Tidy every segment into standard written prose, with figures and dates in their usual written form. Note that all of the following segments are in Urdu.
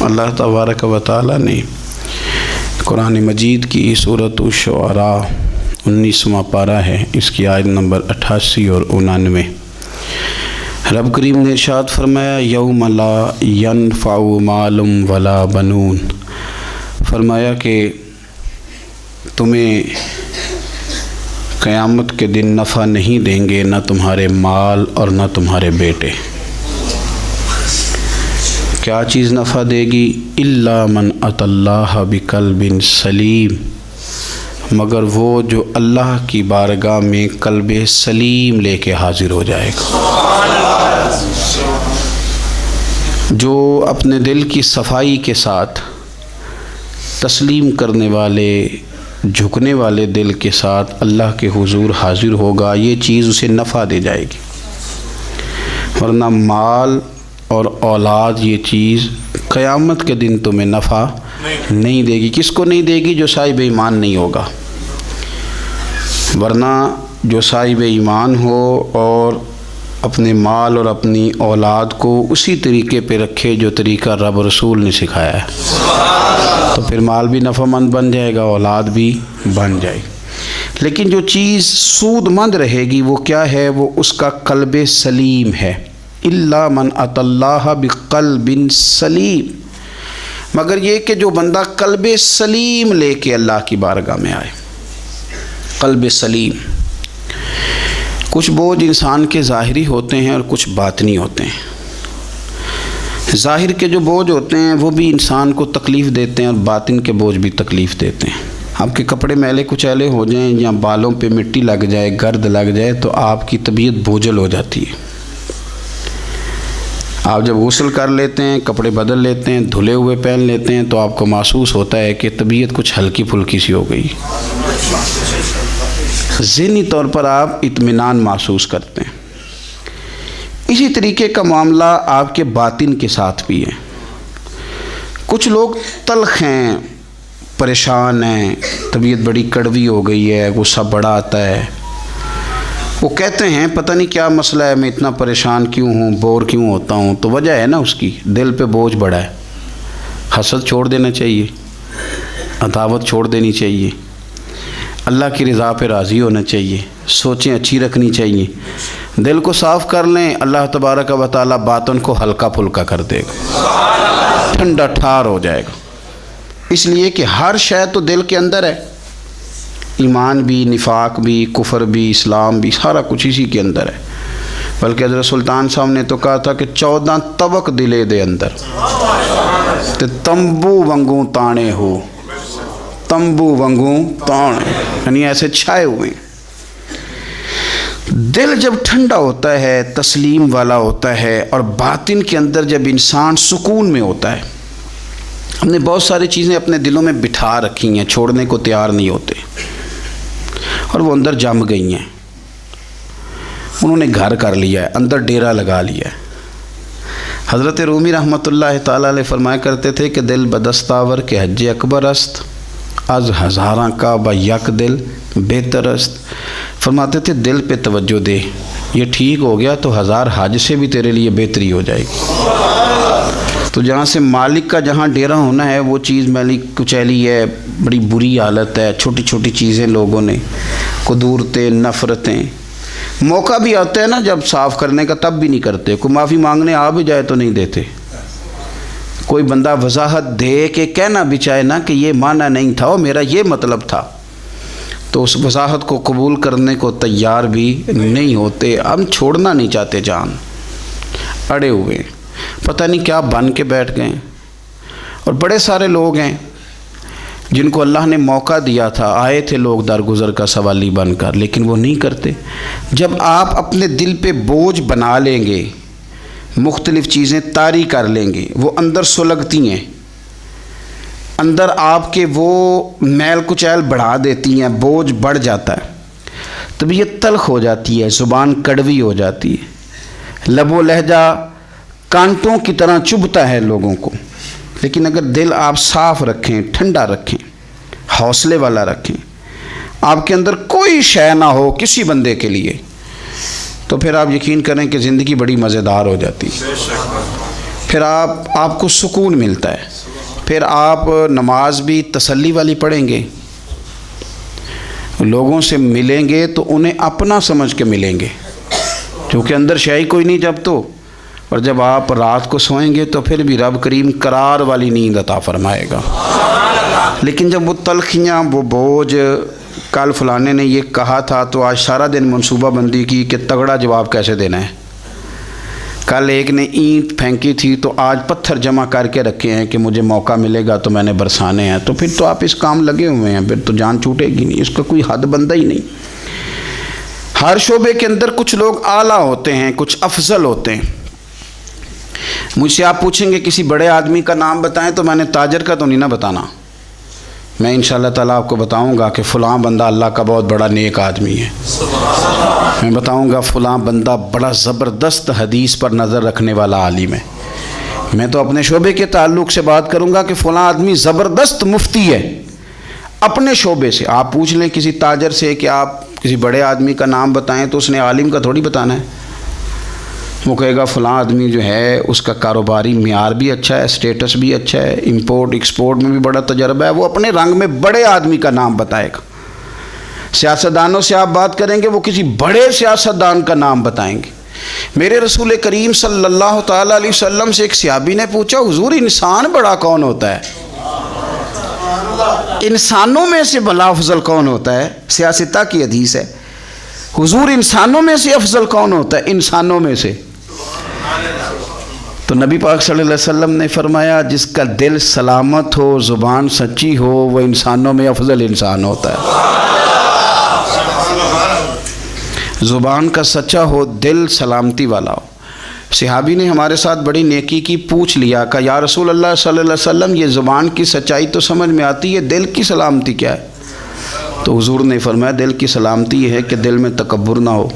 اللہ تبارک و تعالی نے قرآن مجید کی سورۃ الشعراء 19واں پارہ ہے، اس کی آیت نمبر 88 اور 99، رب کریم نے ارشاد فرمایا یوم لا ینفع مال ولا بنون، فرمایا کہ تمہیں قیامت کے دن نفع نہیں دیں گے نہ تمہارے مال اور نہ تمہارے بیٹے۔ کیا چیز نفع دے گی؟ الا من اتی اللہ بقلب سلیم، مگر وہ جو اللہ کی بارگاہ میں قلب سلیم لے کے حاضر ہو جائے گا، جو اپنے دل کی صفائی کے ساتھ تسلیم کرنے والے، جھکنے والے دل کے ساتھ اللہ کے حضور حاضر ہوگا، یہ چیز اسے نفع دے جائے گی۔ ورنہ مال اور اولاد یہ چیز قیامت کے دن تمہیں نفع نہیں دے گی۔ کس کو نہیں دے گی؟ جو صاحب ایمان نہیں ہوگا۔ ورنہ جو صاحب ایمان ہو اور اپنے مال اور اپنی اولاد کو اسی طریقے پہ رکھے جو طریقہ رب رسول نے سکھایا ہے، تو پھر مال بھی نفع مند بن جائے گا، اولاد بھی بن جائے گی۔ لیکن جو چیز سود مند رہے گی وہ کیا ہے؟ وہ اس کا قلب سلیم ہے۔ الا من اتی اللہ بقلب سلیم، مگر یہ کہ جو بندہ قلب سلیم لے کے اللہ کی بارگاہ میں آئے۔ قلب سلیم، کچھ بوجھ انسان کے ظاہری ہوتے ہیں اور کچھ باطنی ہوتے ہیں۔ ظاہر کے جو بوجھ ہوتے ہیں وہ بھی انسان کو تکلیف دیتے ہیں اور باطن کے بوجھ بھی تکلیف دیتے ہیں۔ آپ کے کپڑے میلے کچیلے ہو جائیں یا بالوں پہ مٹی لگ جائے، گرد لگ جائے تو آپ کی طبیعت بوجھل ہو جاتی ہے۔ آپ جب غسل کر لیتے ہیں، کپڑے بدل لیتے ہیں، دھلے ہوئے پہن لیتے ہیں تو آپ کو محسوس ہوتا ہے کہ طبیعت کچھ ہلکی پھلکی سی ہو گئی، ذہنی طور پر آپ اطمینان محسوس کرتے ہیں۔ اسی طریقے کا معاملہ آپ کے باطن کے ساتھ بھی ہے۔ کچھ لوگ تلخ ہیں، پریشان ہیں، طبیعت بڑی کڑوی ہو گئی ہے، غصہ بڑا آتا ہے، وہ کہتے ہیں پتہ نہیں کیا مسئلہ ہے، میں اتنا پریشان کیوں ہوں، بور کیوں ہوتا ہوں؟ تو وجہ ہے نا اس کی دل پہ بوجھ بڑا ہے۔ حسد چھوڑ دینا چاہیے، عداوت چھوڑ دینی چاہیے، اللہ کی رضا پہ راضی ہونا چاہیے، سوچیں اچھی رکھنی چاہیے، دل کو صاف کر لیں، اللہ تبارک و تعالیٰ باطن کو ہلکا پھلکا کر دے گا، ٹھنڈا ٹھار ہو جائے گا۔ اس لیے کہ ہر شے تو دل کے اندر ہے، ایمان بھی، نفاق بھی، کفر بھی، اسلام بھی، سارا کچھ اسی کے اندر ہے۔ بلکہ حضرت سلطان صاحب نے تو کہا تھا کہ 14 طبق دلے دے اندر تے تمبو ونگوں تانے ہو، تمبو ونگوں تانے، یعنی ایسے چھائے ہوئے ہیں۔ دل جب ٹھنڈا ہوتا ہے، تسلیم والا ہوتا ہے، اور باطن کے اندر جب انسان سکون میں ہوتا ہے، ہم نے بہت ساری چیزیں اپنے دلوں میں بٹھا رکھی ہیں، چھوڑنے کو تیار نہیں ہوتے، اور وہ اندر جم گئی ہیں، انہوں نے گھر کر لیا ہے، اندر ڈیرا لگا لیا ہے۔ حضرت رومی رحمۃ اللہ تعالیٰ علیہ فرمایا کرتے تھے کہ دل بدستاور کے حج اکبر است، از ہزاراں کا با یک دل بہتر است۔ فرماتے تھے دل پہ توجہ دے، یہ ٹھیک ہو گیا تو 1000 حج سے بھی تیرے لیے بہتری ہو جائے گی۔ تو جہاں سے مالک کا جہاں ڈیرا ہونا ہے وہ چیز میلی کچیلی ہے، بڑی بری حالت ہے، چھوٹی چھوٹی چیزیں لوگوں نے، قدورتیں، نفرتیں، موقع بھی آتا ہے نا جب صاف کرنے کا تب بھی نہیں کرتے، کوئی معافی مانگنے آ بھی جائے تو نہیں دیتے، کوئی بندہ وضاحت دے کے کہنا بھی چاہے نا کہ یہ معنی نہیں تھا، وہ میرا یہ مطلب تھا، تو اس وضاحت کو قبول کرنے کو تیار بھی نہیں ہوتے۔ ہم چھوڑنا نہیں چاہتے، جان اڑے ہوئے، پتہ نہیں کیا بن کے بیٹھ گئے۔ اور بڑے سارے لوگ ہیں جن کو اللہ نے موقع دیا تھا، آئے تھے لوگ درگزر کا سوالی بن کر، لیکن وہ نہیں کرتے۔ جب آپ اپنے دل پہ بوجھ بنا لیں گے، مختلف چیزیں طاری کر لیں گے، وہ اندر سلگتی ہیں، اندر آپ کے وہ میل کچیل بڑھا دیتی ہیں، بوجھ بڑھ جاتا ہے، طبیعت تلخ ہو جاتی ہے، زبان کڑوی ہو جاتی ہے، لب و لہجہ کانٹوں کی طرح چبھتا ہے لوگوں کو۔ لیکن اگر دل آپ صاف رکھیں، ٹھنڈا رکھیں، حوصلے والا رکھیں، آپ کے اندر کوئی شے نہ ہو کسی بندے کے لیے، تو پھر آپ یقین کریں کہ زندگی بڑی مزیدار ہو جاتی ہے۔ پھر آپ کو سکون ملتا ہے، پھر آپ نماز بھی تسلی والی پڑھیں گے، لوگوں سے ملیں گے تو انہیں اپنا سمجھ کے ملیں گے، کیونکہ اندر شے ہی کوئی نہیں جب تو، اور جب آپ رات کو سوئیں گے تو پھر بھی رب کریم قرار والی نیند عطا فرمائے گا۔ لیکن جب وہ تلخیاں، وہ بوجھ، کل فلانے نے یہ کہا تھا تو آج سارا دن منصوبہ بندی کی کہ تگڑا جواب کیسے دینا ہے، کل ایک نے اینٹ پھینکی تھی تو آج پتھر جمع کر کے رکھے ہیں کہ مجھے موقع ملے گا تو میں نے برسانے ہیں، تو پھر تو آپ اس کام لگے ہوئے ہیں، پھر تو جان چھوٹے گی نہیں، اس کا کوئی حد بندہ ہی نہیں۔ ہر شعبے کے اندر کچھ لوگ اعلیٰ ہوتے ہیں، کچھ افضل ہوتے ہیں۔ مجھ سے آپ پوچھیں گے کسی بڑے آدمی کا نام بتائیں تو میں نے تاجر کا تو نہیں نہ بتانا، میں انشاءاللہ تعالیٰ آپ کو بتاؤں گا کہ فلاں بندہ اللہ کا بہت بڑا نیک آدمی ہے، میں بتاؤں گا فلاں بندہ بڑا زبردست حدیث پر نظر رکھنے والا عالم ہے۔ میں تو اپنے شعبے کے تعلق سے بات کروں گا کہ فلاں آدمی زبردست مفتی ہے اپنے شعبے سے۔ آپ پوچھ لیں کسی تاجر سے کہ آپ کسی بڑے آدمی کا نام بتائیں تو اس نے عالم کا تھوڑی بتانا ہے، وہ کہے گا فلاں آدمی جو ہے اس کا کاروباری معیار بھی اچھا ہے، سٹیٹس بھی اچھا ہے، امپورٹ ایکسپورٹ میں بھی بڑا تجربہ ہے، وہ اپنے رنگ میں بڑے آدمی کا نام بتائے گا۔ سیاستدانوں سے آپ بات کریں گے وہ کسی بڑے سیاستدان کا نام بتائیں گے۔ میرے رسول کریم صلی اللہ تعالیٰ علیہ وسلم سے ایک صحابی نے پوچھا حضور انسان بڑا کون ہوتا ہے؟ انسانوں میں سے بلا افضل کون ہوتا ہے؟ سیاستہ کی حدیث ہے، حضور انسانوں میں سے افضل کون ہوتا ہے؟ انسانوں میں سے تو نبی پاک صلی اللہ علیہ وسلم نے فرمایا جس کا دل سلامت ہو، زبان سچی ہو، وہ انسانوں میں افضل انسان ہوتا ہے۔ زبان کا سچا ہو، دل سلامتی والا ہو۔ صحابی نے ہمارے ساتھ بڑی نیکی کی، پوچھ لیا کہ یا رسول اللہ صلی اللہ علیہ وسلم یہ زبان کی سچائی تو سمجھ میں آتی ہے، دل کی سلامتی کیا ہے؟ تو حضور نے فرمایا دل کی سلامتی یہ ہے کہ دل میں تکبر نہ ہو،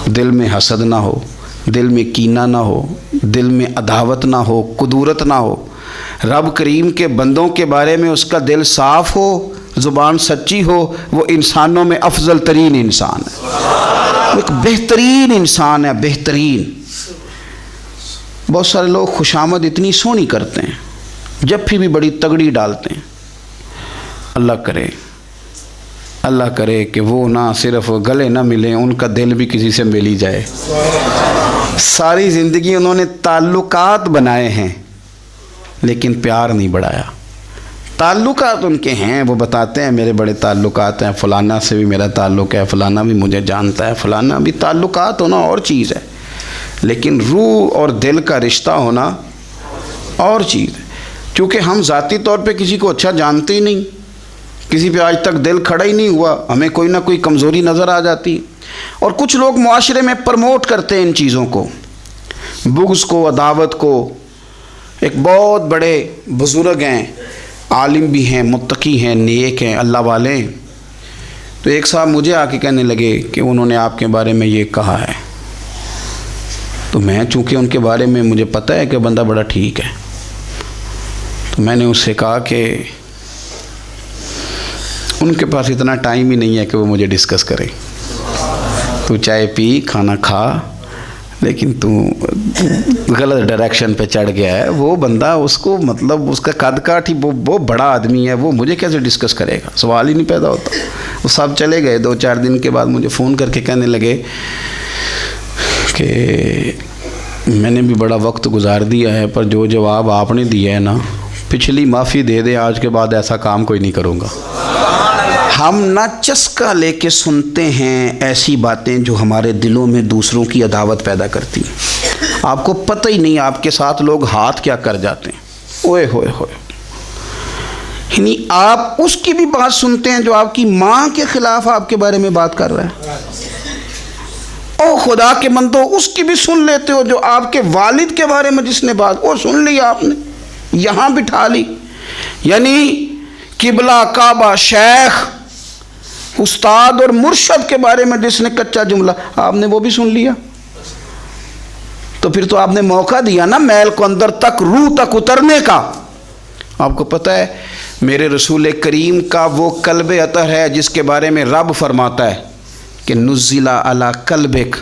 دل میں حسد نہ ہو، دل میں کینہ نہ ہو، دل میں عداوت نہ ہو، کدورت نہ ہو، رب کریم کے بندوں کے بارے میں اس کا دل صاف ہو، زبان سچی ہو، وہ انسانوں میں افضل ترین انسان ہے، ایک بہترین انسان ہے، بہترین۔ بہت سارے لوگ خوشامد اتنی سونی کرتے ہیں، جب بھی بڑی تگڑی ڈالتے ہیں۔ اللہ کرے کہ وہ نہ صرف گلے نہ ملیں، ان کا دل بھی کسی سے مل ہی جائے۔ ساری زندگی انہوں نے تعلقات بنائے ہیں لیکن پیار نہیں بڑھایا۔ تعلقات ان کے ہیں، وہ بتاتے ہیں میرے بڑے تعلقات ہیں، فلانا سے بھی میرا تعلق ہے، فلانا بھی مجھے جانتا ہے، فلانا بھی۔ تعلقات ہونا اور چیز ہے لیکن روح اور دل کا رشتہ ہونا اور چیز ہے۔ چونکہ ہم ذاتی طور پہ کسی کو اچھا جانتے ہی نہیں، کسی پہ آج تک دل کھڑا ہی نہیں ہوا، ہمیں کوئی نہ کوئی کمزوری نظر آ جاتی، اور کچھ لوگ معاشرے میں پرموٹ کرتے ہیں ان چیزوں کو، بغض کو، عداوت کو۔ ایک بہت بڑے بزرگ ہیں، عالم بھی ہیں، متقی ہیں، نیک ہیں، اللہ والے ہیں، تو ایک صاحب مجھے آ کے کہنے لگے کہ انہوں نے آپ کے بارے میں یہ کہا ہے، تو میں چونکہ ان کے بارے میں مجھے پتہ ہے کہ بندہ بڑا ٹھیک ہے، تو میں نے اس سے کہا کہ ان کے پاس اتنا ٹائم ہی نہیں ہے کہ وہ مجھے ڈسکس کرے، تو چائے پی، کھانا کھا، لیکن تو غلط ڈائریکشن پہ چڑھ گیا ہے۔ وہ بندہ اس کو مطلب اس کا قد کاٹ ہی وہ بڑا آدمی ہے، وہ مجھے کیسے ڈسکس کرے گا؟ سوال ہی نہیں پیدا ہوتا۔ وہ سب چلے گئے، 2-4 دن کے بعد مجھے فون کر کے کہنے لگے کہ میں نے بھی بڑا وقت گزار دیا ہے، پر جو جواب آپ نے دیا ہے نا، پچھلی معافی دے دیں، آج کے بعد ایسا کام کوئی نہیں کروں گا۔ ہم نہ چسکا لے کے سنتے ہیں ایسی باتیں جو ہمارے دلوں میں دوسروں کی عداوت پیدا کرتی ہیں۔ آپ کو پتہ ہی نہیں آپ کے ساتھ لوگ ہاتھ کیا کر جاتے ہیں۔ اوئے ہوئے ہوئے، یعنی آپ اس کی بھی بات سنتے ہیں جو آپ کی ماں کے خلاف آپ کے بارے میں بات کر رہا ہے۔ او خدا کے بندو، اس کی بھی سن لیتے ہو جو آپ کے والد کے بارے میں جس نے بات، وہ سن لی آپ نے، یہاں بٹھا لی، یعنی قبلہ، کعبہ، شیخ، استاد اور مرشد کے بارے میں جس نے کچا جملہ، آپ نے وہ بھی سن لیا، تو پھر تو آپ نے موقع دیا نا میل کو اندر تک، روح تک اترنے کا۔ آپ کو پتہ ہے میرے رسول کریم کا وہ قلب اطہر ہے جس کے بارے میں رب فرماتا ہے کہ نزل علی قلبک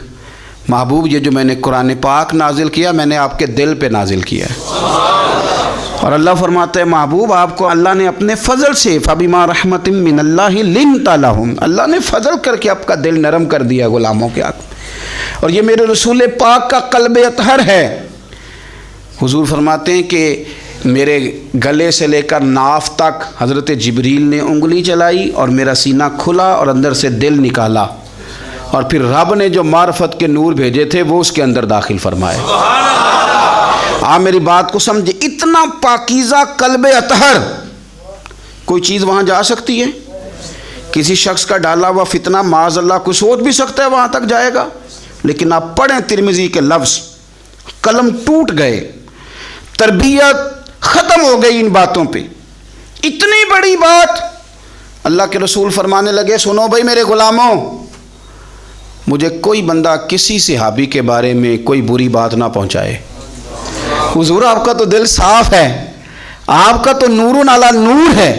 محبوب یہ جو میں نے قرآن پاک نازل کیا میں نے آپ کے دل پہ نازل کیا ہے۔ اور اللہ فرماتا ہے محبوب آپ کو اللہ نے اپنے فضل سے فَبِمَا رَحْمَةٍ مِّنَ اللَّهِ لِنْتَ لَهُمْ، اللہ نے فضل کر کے آپ کا دل نرم کر دیا غلاموں کے آگے۔ اور یہ میرے رسول پاک کا قلب اطہر ہے۔ حضور فرماتے ہیں کہ میرے گلے سے لے کر ناف تک حضرت جبریل نے انگلی چلائی اور میرا سینہ کھلا اور اندر سے دل نکالا، اور پھر رب نے جو معرفت کے نور بھیجے تھے وہ اس کے اندر داخل فرمائے۔ آپ میری بات کو سمجھے، اتنا پاکیزہ قلب اطہر، کوئی چیز وہاں جا سکتی ہے؟ کسی شخص کا ڈالا ہوا فتنہ معاذ اللہ کوئی سوچ بھی سکتا ہے وہاں تک جائے گا؟ لیکن آپ پڑھیں ترمذی کے لفظ، قلم ٹوٹ گئے، تربیت ختم ہو گئی ان باتوں پہ۔ اتنی بڑی بات اللہ کے رسول فرمانے لگے، سنو بھائی میرے غلاموں، مجھے کوئی بندہ کسی صحابی کے بارے میں کوئی بری بات نہ پہنچائے۔ حضور آپ کا تو دل صاف ہے، آپ کا تو نور علی نور ہے،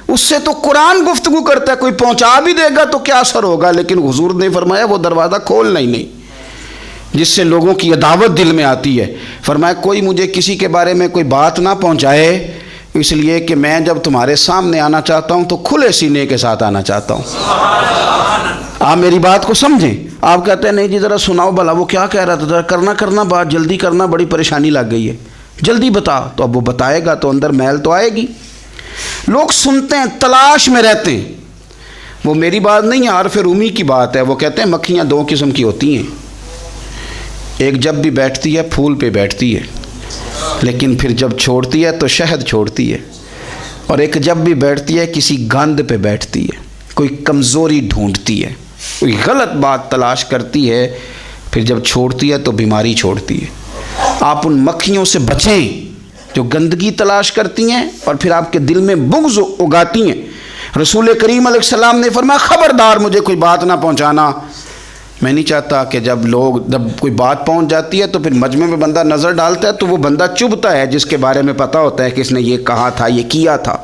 اس سے تو قرآن گفتگو کرتا ہے، کوئی پہنچا بھی دے گا تو کیا اثر ہوگا؟ لیکن حضور نے فرمایا وہ دروازہ کھولنا ہی نہیں جس سے لوگوں کی عداوت دل میں آتی ہے۔ فرمایا کوئی مجھے کسی کے بارے میں کوئی بات نہ پہنچائے، اس لیے کہ میں جب تمہارے سامنے آنا چاہتا ہوں تو کھلے سینے کے ساتھ آنا چاہتا ہوں۔ آپ میری بات کو سمجھیں۔ آپ کہتے ہیں نہیں جی ذرا سناؤ بھلا وہ کیا کہہ رہا تھا، ذرا کرنا بات جلدی کرنا، بڑی پریشانی لگ گئی ہے، جلدی بتا۔ تو اب وہ بتائے گا تو اندر محل تو آئے گی۔ لوگ سنتے ہیں، تلاش میں رہتے ہیں۔ وہ میری بات نہیں ہے، عارف رومی کی بات ہے۔ وہ کہتے ہیں مکھیاں دو قسم کی ہوتی ہیں، ایک جب بھی بیٹھتی ہے پھول پہ بیٹھتی ہے، لیکن پھر جب چھوڑتی ہے تو شہد چھوڑتی ہے، اور ایک جب بھی بیٹھتی ہے کسی گند پہ بیٹھتی ہے، کوئی کمزوری ڈھونڈتی ہے، کوئی غلط بات تلاش کرتی ہے، پھر جب چھوڑتی ہے تو بیماری چھوڑتی ہے۔ آپ ان مکھیوں سے بچیں جو گندگی تلاش کرتی ہیں اور پھر آپ کے دل میں بغض اگاتی ہیں۔ رسول کریم علیہ السلام نے فرمایا خبردار مجھے کوئی بات نہ پہنچانا۔ میں نہیں چاہتا کہ جب کوئی بات پہنچ جاتی ہے تو پھر مجمع میں بندہ نظر ڈالتا ہے تو وہ بندہ چبھتا ہے جس کے بارے میں پتہ ہوتا ہے کہ اس نے یہ کہا تھا، یہ کیا تھا۔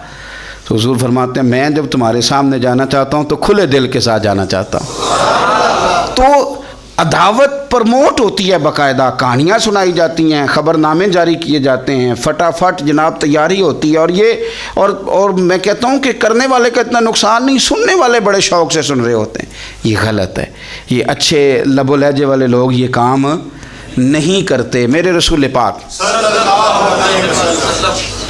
تو حضور فرماتے ہیں میں جب تمہارے سامنے جانا چاہتا ہوں تو کھلے دل کے ساتھ جانا چاہتا ہوں۔ تو عداوت پرموٹ ہوتی ہے، باقاعدہ کہانیاں سنائی جاتی ہیں، خبر نامے جاری کیے جاتے ہیں، فٹافٹ جناب تیاری ہوتی ہے، اور میں کہتا ہوں کہ کرنے والے کا اتنا نقصان نہیں، سننے والے بڑے شوق سے سن رہے ہوتے ہیں۔ یہ غلط ہے، یہ اچھے لب و لہجے والے لوگ یہ کام نہیں کرتے۔ میرے رسول پاک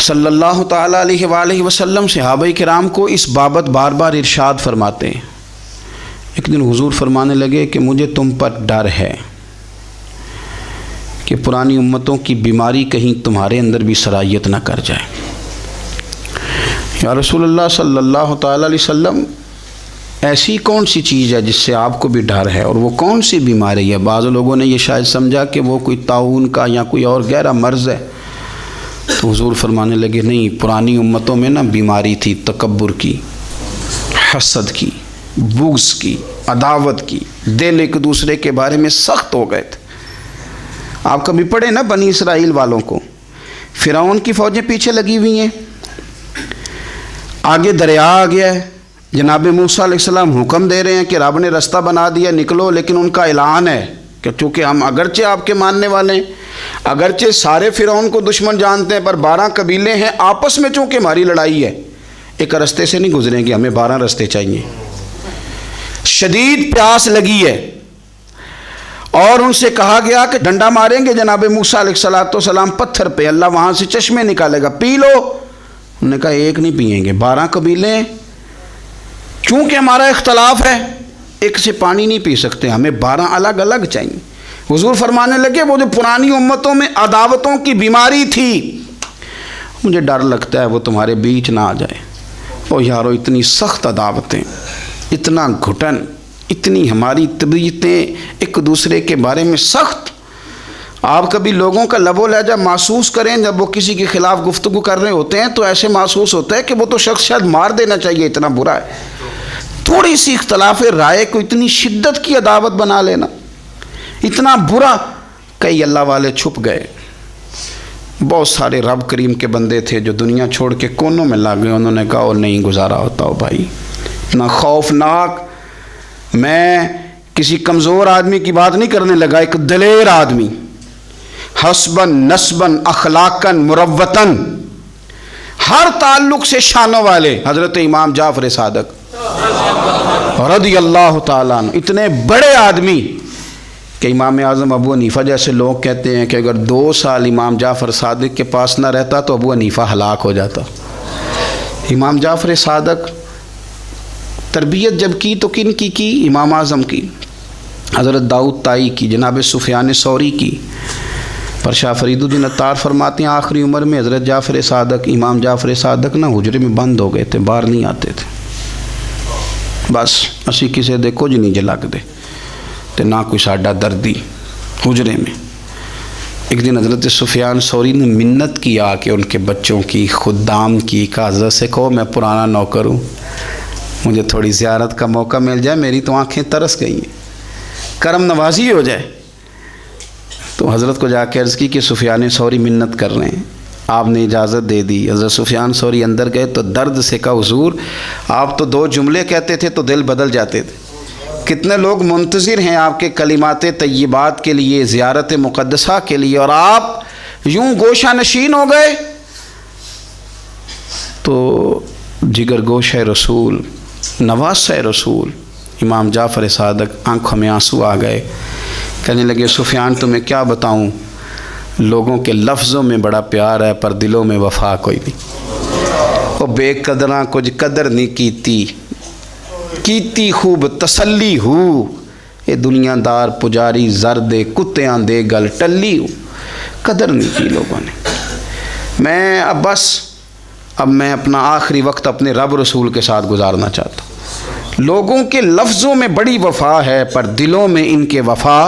صلی اللہ تعالیٰ علیہ وآلہ وسلم صحابہ کرام کو اس بابت بار بار ارشاد فرماتے ہیں۔ ایک دن حضور فرمانے لگے کہ مجھے تم پر ڈر ہے کہ پرانی امتوں کی بیماری کہیں تمہارے اندر بھی سرایت نہ کر جائے۔ یا رسول اللہ صلی اللہ تعالیٰ علیہ وسلم ایسی کون سی چیز ہے جس سے آپ کو بھی ڈر ہے، اور وہ کون سی بیماری ہے؟ بعض لوگوں نے یہ شاید سمجھا کہ وہ کوئی طاعون کا یا کوئی اور گہرا مرض ہے۔ تو حضور فرمانے لگے نہیں، پرانی امتوں میں نا بیماری تھی تکبر کی، حسد کی، بغض کی، عداوت کی، دل ایک دوسرے کے بارے میں سخت ہو گئے تھے۔ آپ کبھی پڑھیں نا بنی اسرائیل والوں کو، فرعون کی فوجیں پیچھے لگی ہوئی ہیں، آگے دریا آ گیا ہے، جناب موسیٰ علیہ السلام حکم دے رہے ہیں کہ رب نے رستہ بنا دیا نکلو، لیکن ان کا اعلان ہے کہ چونکہ ہم اگرچہ آپ کے ماننے والے ہیں، اگرچہ سارے فرعون کو دشمن جانتے ہیں، پر 12 قبیلے ہیں، آپس میں چونکہ ہماری لڑائی ہے، ایک رستے سے نہیں گزریں گے، ہمیں 12 رستے چاہیے۔ شدید پیاس لگی ہے اور ان سے کہا گیا کہ ڈنڈا ماریں گے جناب موسیٰ علیہ السلام پتھر پہ، اللہ وہاں سے چشمے نکالے گا، پی لو۔ انہوں نے کہا ایک نہیں پئیں گے، 12 قبیلے چونکہ ہمارا اختلاف ہے، ایک سے پانی نہیں پی سکتے، ہمیں 12 الگ الگ چاہیے۔ حضور فرمانے لگے وہ جو پرانی امتوں میں عداوتوں کی بیماری تھی، مجھے ڈر لگتا ہے وہ تمہارے بیچ نہ آ جائے۔ او یارو اتنی سخت عداوتیں، اتنا گھٹن، اتنی ہماری طبیعتیں ایک دوسرے کے بارے میں سخت۔ آپ کبھی لوگوں کا لب و لہجہ محسوس کریں، جب وہ کسی کے خلاف گفتگو کر رہے ہوتے ہیں تو ایسے محسوس ہوتا ہے کہ وہ تو شخص شاید مار دینا چاہیے، اتنا برا ہے۔ تھوڑی سی اختلاف رائے کو اتنی شدت کی عداوت بنا لینا، اتنا برا۔ کئی اللہ والے چھپ گئے، بہت سارے رب کریم کے بندے تھے جو دنیا چھوڑ کے کونوں میں لگ گئے، انہوں نے کہا اور نہیں گزارا ہوتا ہو بھائی، اتنا خوفناک۔ میں کسی کمزور آدمی کی بات نہیں کرنے لگا، ایک دلیر آدمی، حسبن نسبن اخلاقن مروتن، ہر تعلق سے شانوں والے حضرت امام جعفر صادق رضی اللہ تعالیٰ عنہ، اتنے بڑے آدمی کہ امام اعظم ابو حنیفہ جیسے لوگ کہتے ہیں کہ اگر 2 سال امام جعفر صادق کے پاس نہ رہتا تو ابو حنیفہ ہلاک ہو جاتا۔ امام جعفر صادق تربیت جب کی تو کن کی؟ امام اعظم کی، حضرت داؤد طائی کی، جناب سفیان ثوری کی۔ پر شاہ فرید الدین عطار فرماتے ہیں آخری عمر میں حضرت جعفر صادق، امام جعفر صادق نہ حجرے میں بند ہو گئے تھے، باہر نہیں آتے تھے، بس اسی کسے دے کچھ نہیں جلک دے تے نہ کوئی ساڈا دردی حجرے میں۔ ایک دن حضرت سفیان ثوری نے منت کیا کہ ان کے بچوں کی، خدام کی، کہ حضرت سے کہو میں پرانا نوکر ہوں، مجھے تھوڑی زیارت کا موقع مل جائے، میری تو آنکھیں ترس گئی ہیں، کرم نوازی ہو جائے۔ تو حضرت کو جا کے عرض کی کہ سفیان ثوری منت کر رہے ہیں، آپ نے اجازت دے دی۔ حضرت سفیان ثوری اندر گئے تو درد سے کہا حضور آپ تو 2 جملے کہتے تھے تو دل بدل جاتے تھے، کتنے لوگ منتظر ہیں آپ کے کلمات طیبات کے لیے، زیارت مقدسہ کے لیے، اور آپ یوں گوشہ نشین ہو گئے۔ تو جگر گوشہ رسول، نواسہ رسول امام جعفر صادق آنکھوں میں آنسو آ گئے، کہنے لگے سفیان تمہیں کیا بتاؤں، لوگوں کے لفظوں میں بڑا پیار ہے پر دلوں میں وفا کوئی نہیں، وہ بے قدراں کچھ قدر نہیں کیتی خوب تسلی ہو، یہ دنیا دار پجاری زردے کتیاں دے گل ٹلی ہو، قدر نہیں کی لوگوں نے۔ اب میں اپنا آخری وقت اپنے رب رسول کے ساتھ گزارنا چاہتا ہوں۔ لوگوں کے لفظوں میں بڑی وفا ہے پر دلوں میں ان کے وفا،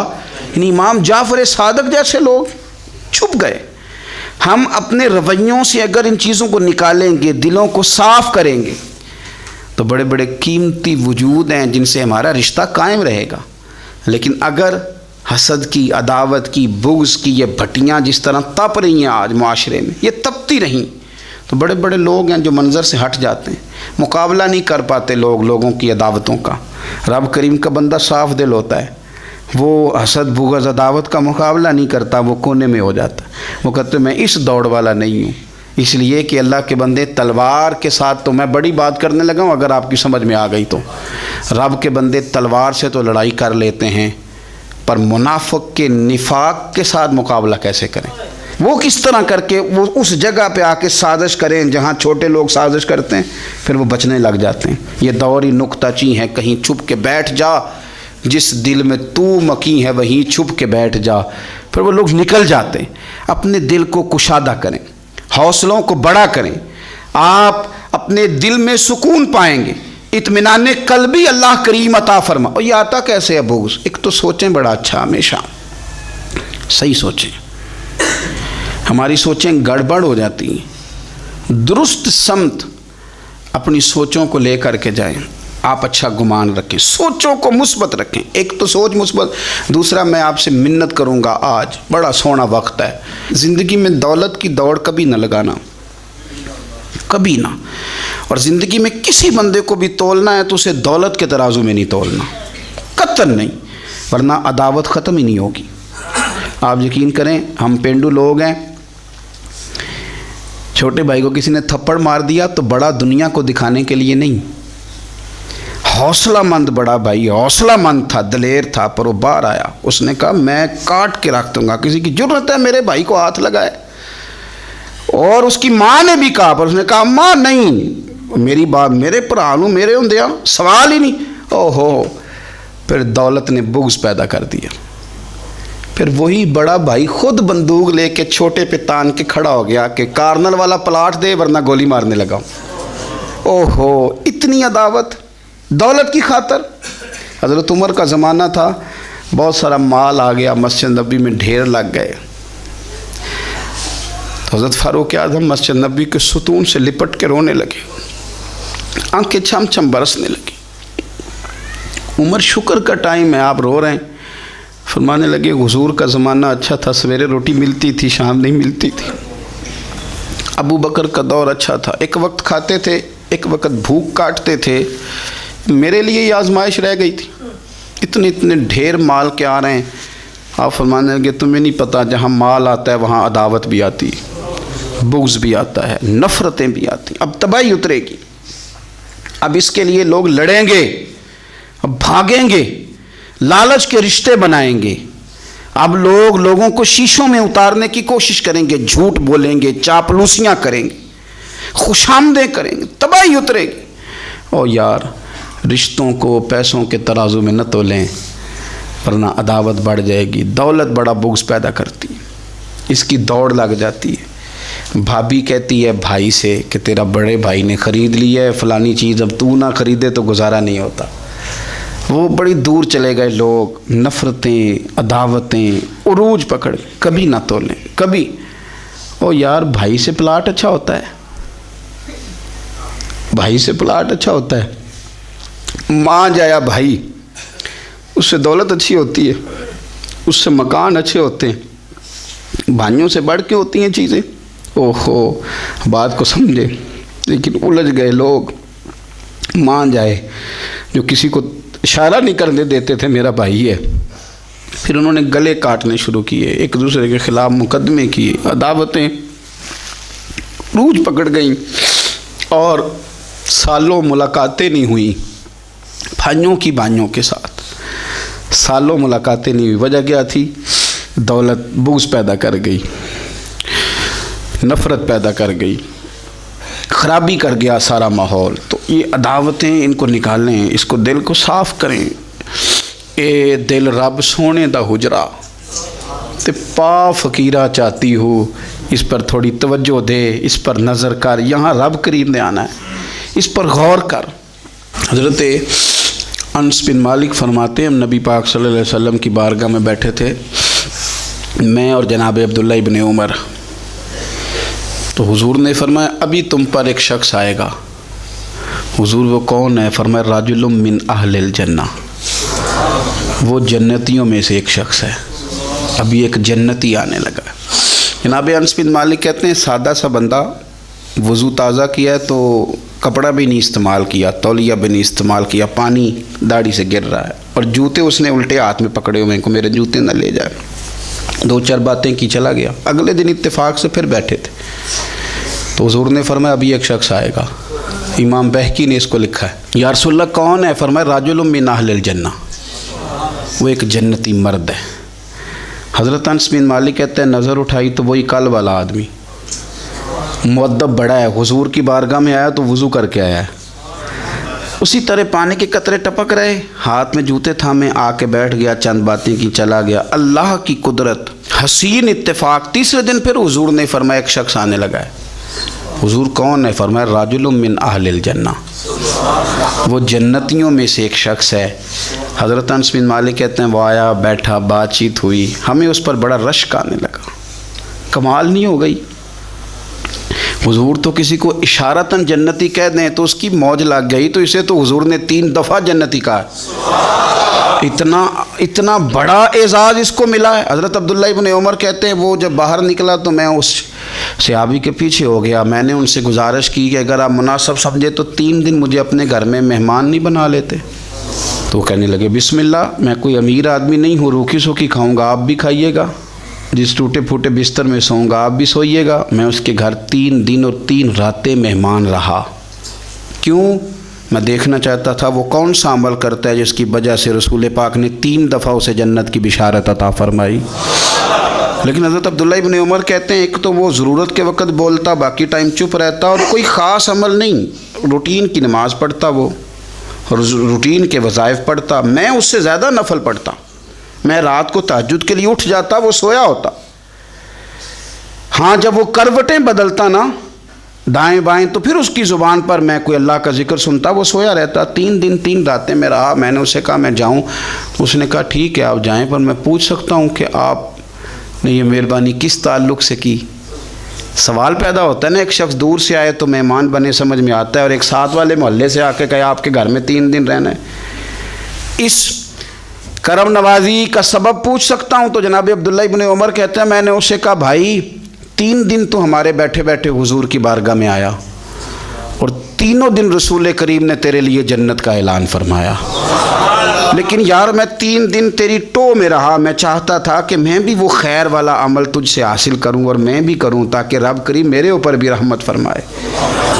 یعنی امام جعفر صادق جیسے لوگ چھپ گئے۔ ہم اپنے رویوں سے اگر ان چیزوں کو نکالیں گے، دلوں کو صاف کریں گے، تو بڑے بڑے قیمتی وجود ہیں جن سے ہمارا رشتہ قائم رہے گا۔ لیکن اگر حسد کی، عداوت کی، بغض کی یہ بھٹیاں جس طرح تپ رہی ہیں آج معاشرے میں، یہ تپتی رہیں تو بڑے بڑے لوگ ہیں جو منظر سے ہٹ جاتے ہیں، مقابلہ نہیں کر پاتے لوگوں کی عداوتوں کا۔ رب کریم کا بندہ صاف دل ہوتا ہے، وہ حسد بغض عداوت کا مقابلہ نہیں کرتا، وہ کونے میں ہو جاتا ہے، وہ کہتے میں اس دوڑ والا نہیں ہوں۔ اس لیے کہ اللہ کے بندے تلوار کے ساتھ، تو میں بڑی بات کرنے لگا ہوں اگر آپ کی سمجھ میں آ گئی تو، رب کے بندے تلوار سے تو لڑائی کر لیتے ہیں، پر منافق کے نفاق کے ساتھ مقابلہ کیسے کریں؟ وہ کس طرح کر کے وہ اس جگہ پہ آ کے سازش کریں جہاں چھوٹے لوگ سازش کرتے ہیں، پھر وہ بچنے لگ جاتے ہیں۔ یہ دوری نکتہ چی ہے، کہیں چھپ کے بیٹھ جا، جس دل میں تو مکی ہے وہیں چھپ کے بیٹھ جا، پھر وہ لوگ نکل جاتے ہیں۔ اپنے دل کو کشادہ کریں، حوصلوں کو بڑا کریں، آپ اپنے دل میں سکون پائیں گے، اطمینان قلبی اللہ کریم عطا فرما۔ اور یہ آتا کیسے ہے بغض؟ ایک تو سوچیں بڑا اچھا، ہمیشہ صحیح سوچیں، ہماری سوچیں گڑبڑ ہو جاتی ہیں، درست سمت اپنی سوچوں کو لے کر کے جائیں، آپ اچھا گمان رکھیں، سوچوں کو مثبت رکھیں، ایک تو سوچ مثبت۔ دوسرا میں آپ سے منت کروں گا، آج بڑا سونا وقت ہے، زندگی میں دولت کی دوڑ کبھی نہ لگانا، کبھی نہ، اور زندگی میں کسی بندے کو بھی تولنا ہے تو اسے دولت کے ترازو میں نہیں تولنا، قطعاً نہیں، ورنہ عداوت ختم ہی نہیں ہوگی۔ آپ یقین کریں، ہم پینڈو لوگ ہیں، چھوٹے بھائی کو کسی نے تھپڑ مار دیا تو بڑا دنیا کو دکھانے کے لیے نہیں، حوصلہ مند بڑا بھائی، حوصلہ مند تھا، دلیر تھا، پر وہ باہر آیا، اس نے کہا میں کاٹ کے رکھ دوں گا، کسی کی جرت ہے میرے بھائی کو ہاتھ لگائے؟ اور اس کی ماں نے بھی کہا، پر اس نے کہا ماں نہیں، میری بات میرے پرانوں میرے ہوندیا سوال ہی نہیں۔ اوہو، پھر دولت نے بغض پیدا کر دیا، پھر وہی بڑا بھائی خود بندوق لے کے چھوٹے پہ تان کے کھڑا ہو گیا کہ کارنل والا پلاٹ دے ورنہ گولی مارنے لگا۔ اوہو، اتنی عداوت دولت کی خاطر۔ حضرت عمر کا زمانہ تھا، بہت سارا مال آ گیا، مسجد نبی میں ڈھیر لگ گئے، تو حضرت فاروق اعظم مسجد نبی کے ستون سے لپٹ کے رونے لگے، آنکھیں چھم چھم برسنے لگی۔ عمر شکر کا ٹائم ہے، آپ رو رہے ہیں، فرمانے لگے حضور کا زمانہ اچھا تھا، سویرے روٹی ملتی تھی، شام نہیں ملتی تھی۔ ابو بکر کا دور اچھا تھا، ایک وقت کھاتے تھے، ایک وقت بھوک کاٹتے تھے، میرے لیے یہ آزمائش رہ گئی تھی، اتنے اتنے ڈھیر مال کے آ رہے ہیں. آپ فرمانے لگے تمہیں نہیں پتہ جہاں مال آتا ہے وہاں عداوت بھی آتی ہے, بغض بھی آتا ہے, نفرتیں بھی آتی ہیں. اب تباہی اترے گی. اب اس کے لیے لوگ لڑیں گے, اب بھاگیں گے, لالچ کے رشتے بنائیں گے. اب لوگوں کو شیشوں میں اتارنے کی کوشش کریں گے, جھوٹ بولیں گے, چاپلوسیاں کریں گے, خوشامدیں کریں گے, تباہی اترے گی. او یار, رشتوں کو پیسوں کے ترازو میں نہ تولیں ورنہ عداوت بڑھ جائے گی. دولت بڑا بغض پیدا کرتی ہے, اس کی دوڑ لگ جاتی ہے. بھابھی کہتی ہے بھائی سے کہ تیرا بڑے بھائی نے خرید لی ہے فلانی چیز, اب تو نہ خریدے تو گزارا نہیں ہوتا. وہ بڑی دور چلے گئے لوگ. نفرتیں, عداوتیں عروج پکڑ, کبھی نہ تولیں کبھی. او یار, بھائی سے پلاٹ اچھا ہوتا ہے, بھائی سے پلاٹ اچھا ہوتا ہے. ماں جایا بھائی, اس سے دولت اچھی ہوتی ہے, اس سے مکان اچھے ہوتے ہیں. بھائیوں سے بڑھ کے ہوتی ہیں چیزیں. اوہو, بات کو سمجھے, لیکن الجھ گئے لوگ. ماں جائے جو کسی کو اشارہ نہیں کرنے دیتے تھے میرا بھائی ہے, پھر انہوں نے گلے کاٹنے شروع کیے, ایک دوسرے کے خلاف مقدمے کیے, عداوتیں روج پکڑ گئیں اور سالوں ملاقاتیں نہیں ہوئیں بھائیوں کی بھائیوں کے ساتھ. سالوں ملاقاتیں نہیں ہوئی. وجہ کیا تھی؟ دولت بغض پیدا کر گئی, نفرت پیدا کر گئی, خرابی کر گیا سارا ماحول. تو یہ عداوتیں ان کو نکالیں, اس کو دل کو صاف کریں. اے دل رب سونے دا حجرا تے پا فقیرہ چاہتی ہو, اس پر تھوڑی توجہ دے, اس پر نظر کر. یہاں رب قریب نے آنا ہے, اس پر غور کر. حضرت انس بن مالک فرماتے ہیں ہم نبی پاک صلی اللہ علیہ وسلم کی بارگاہ میں بیٹھے تھے, میں اور جناب عبداللہ ابن عمر. تو حضور نے فرمایا ابھی تم پر ایک شخص آئے گا. حضور وہ کون ہے؟ فرمایا رجل من اہل الجنہ, وہ جنتیوں میں سے ایک شخص ہے. ابھی ایک جنتی آنے لگا. جناب انس بن مالک کہتے ہیں سادہ سا بندہ, وضو تازہ کیا ہے تو کپڑا بھی نہیں استعمال کیا, تولیہ بھی نہیں استعمال کیا, پانی داڑھی سے گر رہا ہے, اور جوتے اس نے الٹے ہاتھ میں پکڑے ہوئے ہیں کہ میرے جوتے نہ لے جائے. دو چار باتیں کی چلا گیا. اگلے دن اتفاق سے پھر بیٹھے تھے تو حضور نے فرمایا ابھی ایک شخص آئے گا. امام بہقی نے اس کو لکھا ہے. یا رسول اللہ کون ہے؟ فرمایا رجل من اہل الجنہ, وہ ایک جنتی مرد ہے. حضرت انس بن مالک کہتے ہیں نظر اٹھائی تو وہی کل والا آدمی, مؤدب بڑا ہے, حضور کی بارگاہ میں آیا تو وضو کر کے آیا ہے. اسی طرح پانی کے قطرے ٹپک رہے, ہاتھ میں جوتے تھامے آ کے بیٹھ گیا, چند باتیں کی چلا گیا. اللہ کی قدرت, حسین اتفاق. تیسرے دن پھر حضور نے فرمایا ایک شخص آنے لگا ہے. حضور کون ہے؟ فرمایا رجل من اہل الجنہ, وہ جنتیوں میں سے ایک شخص ہے. حضرت انس بن مالک کہتے ہیں وہ آیا, بیٹھا, بات چیت ہوئی, ہمیں اس پر بڑا رشک آنے لگا. کمال نہیں ہو گئی؟ حضور تو کسی کو اشارتاً جنتی کہہ دیں تو اس کی موج لگ گئی, تو اسے تو حضور نے 3 دفعہ جنتی کہا. اتنا بڑا اعزاز اس کو ملا ہے. حضرت عبداللہ ابن عمر کہتے ہیں وہ جب باہر نکلا تو میں اس صحابی کے پیچھے ہو گیا. میں نے ان سے گزارش کی کہ اگر آپ مناسب سمجھے تو 3 دن مجھے اپنے گھر میں مہمان نہیں بنا لیتے. تو وہ کہنے لگے بسم اللہ, میں کوئی امیر آدمی نہیں ہوں, روکھی سوکھی کھاؤں گا, آپ بھی کھائیے گا, جس ٹوٹے پھوٹے بستر میں سوؤں گا آپ بھی سوئیے گا. میں اس کے گھر 3 دن اور 3 راتیں مہمان رہا. کیوں؟ میں دیکھنا چاہتا تھا وہ کون سا عمل کرتا ہے جس کی وجہ سے رسول پاک نے 3 دفعہ اسے جنت کی بشارت عطا فرمائی. لیکن حضرت عبداللہ ابن عمر کہتے ہیں ایک تو وہ ضرورت کے وقت بولتا, باقی ٹائم چپ رہتا, اور کوئی خاص عمل نہیں, روٹین کی نماز پڑھتا, وہ روٹین کے وظائف پڑھتا. میں اس سے زیادہ نفل پڑھتا. میں رات کو تہجد کے لیے اٹھ جاتا, وہ سویا ہوتا. ہاں جب وہ کروٹیں بدلتا نا دائیں بائیں تو پھر اس کی زبان پر میں کوئی اللہ کا ذکر سنتا, وہ سویا رہتا. 3 دن 3 راتیں میں رہا. میں نے اسے کہا میں جاؤں, اس نے کہا ٹھیک ہے آپ جائیں, پر میں پوچھ سکتا ہوں کہ آپ نے یہ مہربانی کس تعلق سے کی؟ سوال پیدا ہوتا ہے نا, ایک شخص دور سے آئے تو مہمان بنے سمجھ میں آتا ہے, اور ایک ساتھ والے محلے سے آ کے کہے آپ کے گھر میں 3 دن رہنا ہے. اس کرم نوازی کا سبب پوچھ سکتا ہوں؟ تو جناب عبداللہ ابن عمر کہتے ہیں میں نے اسے کہا بھائی 3 دن تو ہمارے بیٹھے بیٹھے حضور کی بارگاہ میں آیا, اور 3 دن رسول کریم نے تیرے لیے جنت کا اعلان فرمایا. لیکن یار میں 3 دن تیری ٹو میں رہا، میں چاہتا تھا کہ میں بھی وہ خیر والا عمل تجھ سے حاصل کروں اور میں بھی کروں، تاکہ رب کریم میرے اوپر بھی رحمت فرمائے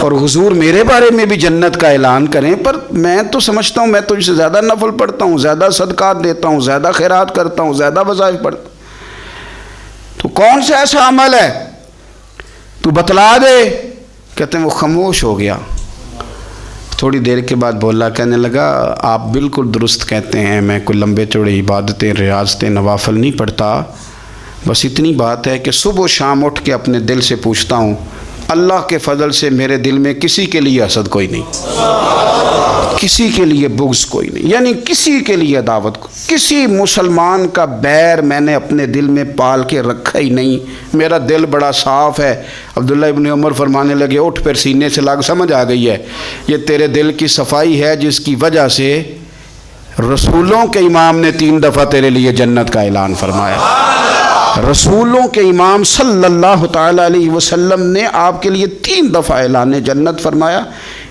اور حضور میرے بارے میں بھی جنت کا اعلان کریں۔ پر میں تو سمجھتا ہوں میں تجھ سے زیادہ نفل پڑھتا ہوں، زیادہ صدقات دیتا ہوں، زیادہ خیرات کرتا ہوں، زیادہ وظائف پڑھتا ہوں، تو کون سا ایسا عمل ہے تو بتلا دے۔ کہتے ہیں وہ خاموش ہو گیا، تھوڑی دیر کے بعد بولا، کہنے لگا آپ بالکل درست کہتے ہیں، میں کوئی لمبے چوڑے عبادتیں ریاضتیں نوافل نہیں پڑھتا، بس اتنی بات ہے کہ صبح و شام اٹھ کے اپنے دل سے پوچھتا ہوں، اللہ کے فضل سے میرے دل میں کسی کے لیے حسد کوئی نہیں، کسی کے لیے بغض کوئی نہیں، یعنی کسی کے لیے عداوت، کسی مسلمان کا بیر میں نے اپنے دل میں پال کے رکھا ہی نہیں، میرا دل بڑا صاف ہے۔ عبداللہ ابن عمر فرمانے لگے، اٹھ پھر سینے سے لگ، سمجھ آ گئی ہے یہ تیرے دل کی صفائی ہے جس کی وجہ سے رسولوں کے امام نے 3 دفعہ تیرے لیے جنت کا اعلان فرمایا۔ رسولوں کے امام صلی اللہ تعالیٰ علیہ وسلم نے آپ کے لیے 3 دفعہ اعلان جنت فرمایا۔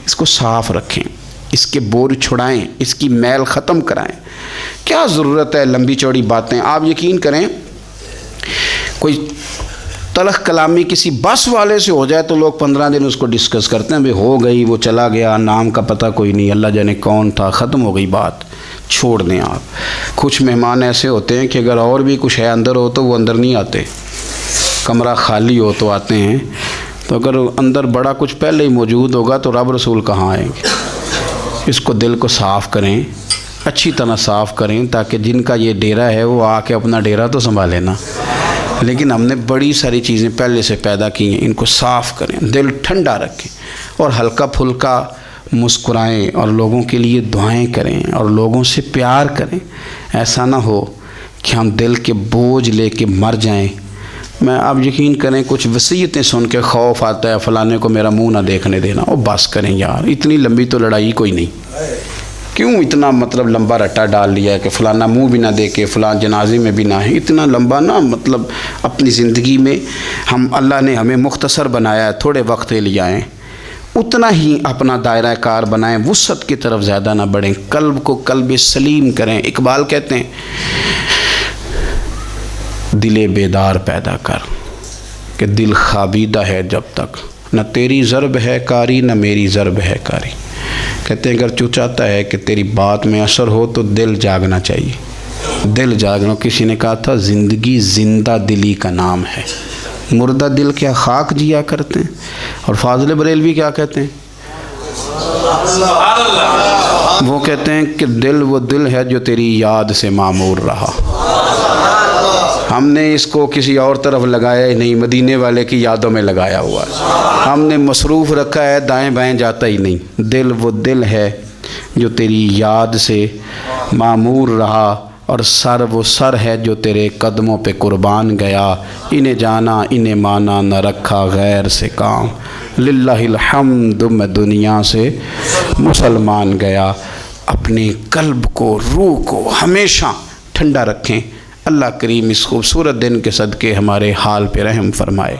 اس کو صاف رکھیں، اس کے بور چھڑائیں، اس کی میل ختم کرائیں۔ کیا ضرورت ہے لمبی چوڑی باتیں؟ آپ یقین کریں کوئی تلخ کلامی کسی بس والے سے ہو جائے تو لوگ 15 دن اس کو ڈسکس کرتے ہیں، بھئی ہو گئی، وہ چلا گیا، نام کا پتہ کوئی نہیں، اللہ جانے کون تھا، ختم ہو گئی بات، چھوڑ دیں آپ۔ کچھ مہمان ایسے ہوتے ہیں کہ اگر اور بھی کچھ ہے اندر ہو تو وہ اندر نہیں آتے، کمرہ خالی ہو تو آتے ہیں، تو اگر اندر بڑا کچھ پہلے ہی موجود ہوگا تو رب رسول کہاں آئیں گے؟ اس کو دل کو صاف کریں، اچھی طرح صاف کریں، تاکہ جن کا یہ ڈیرا ہے وہ آ کے اپنا ڈیرا تو سنبھالے نا۔ لیکن ہم نے بڑی ساری چیزیں پہلے سے پیدا کی ہیں، ان کو صاف کریں، دل ٹھنڈا رکھیں اور ہلکا پھلکا مسکرائیں اور لوگوں کے لیے دعائیں کریں اور لوگوں سے پیار کریں۔ ایسا نہ ہو کہ ہم دل کے بوجھ لے کے مر جائیں۔ میں آپ یقین کریں کچھ وصیتیں سن کے خوف آتا ہے، فلانے کو میرا منہ نہ دیکھنے دینا۔ او بس کریں یار، اتنی لمبی تو لڑائی کوئی نہیں، کیوں اتنا مطلب لمبا رٹا ڈال لیا ہے کہ فلانا منہ بھی نہ دیکھے، فلان جنازے میں بھی نہ ہے، اتنا لمبا نہ، مطلب اپنی زندگی میں اللہ نے ہمیں مختصر بنایا ہے، تھوڑے وقت کے لیے آئیں، اتنا ہی اپنا دائرہ کار بنائیں، وسعت کی طرف زیادہ نہ بڑھیں، قلب کو قلب سلیم کریں۔ اقبال کہتے ہیں دل بیدار پیدا کر، کہ دل خوابیدہ ہے جب تک، نہ تیری ضرب ہے کاری نہ میری ضرب ہے کاری۔ کہتے ہیں اگر تو چاہتا ہے کہ تیری بات میں اثر ہو تو دل جاگنا چاہیے، دل جاگنا۔ کسی نے کہا تھا زندگی زندہ دلی کا نام ہے، مردہ دل کیا خاک جیا کرتے ہیں؟ اور فاضل بریلوی کیا کہتے ہیں؟ وہ کہتے ہیں کہ دل وہ دل ہے جو تیری یاد سے معمور رہا۔ ہم نے اس کو کسی اور طرف لگایا ہی نہیں، مدینے والے کی یادوں میں لگایا ہوا ہے، ہم نے مصروف رکھا ہے، دائیں بائیں جاتا ہی نہیں۔ دل وہ دل ہے جو تیری یاد سے معمور رہا، اور سر وہ سر ہے جو تیرے قدموں پہ قربان گیا، انہیں جانا انہیں مانا نہ رکھا غیر سے کام، للہ الحمد میں دنیا سے مسلمان گیا۔ اپنے قلب کو، روح کو ہمیشہ ٹھنڈا رکھیں۔ اللہ کریم اس خوبصورت دن کے صدقے ہمارے حال پہ رحم فرمائے۔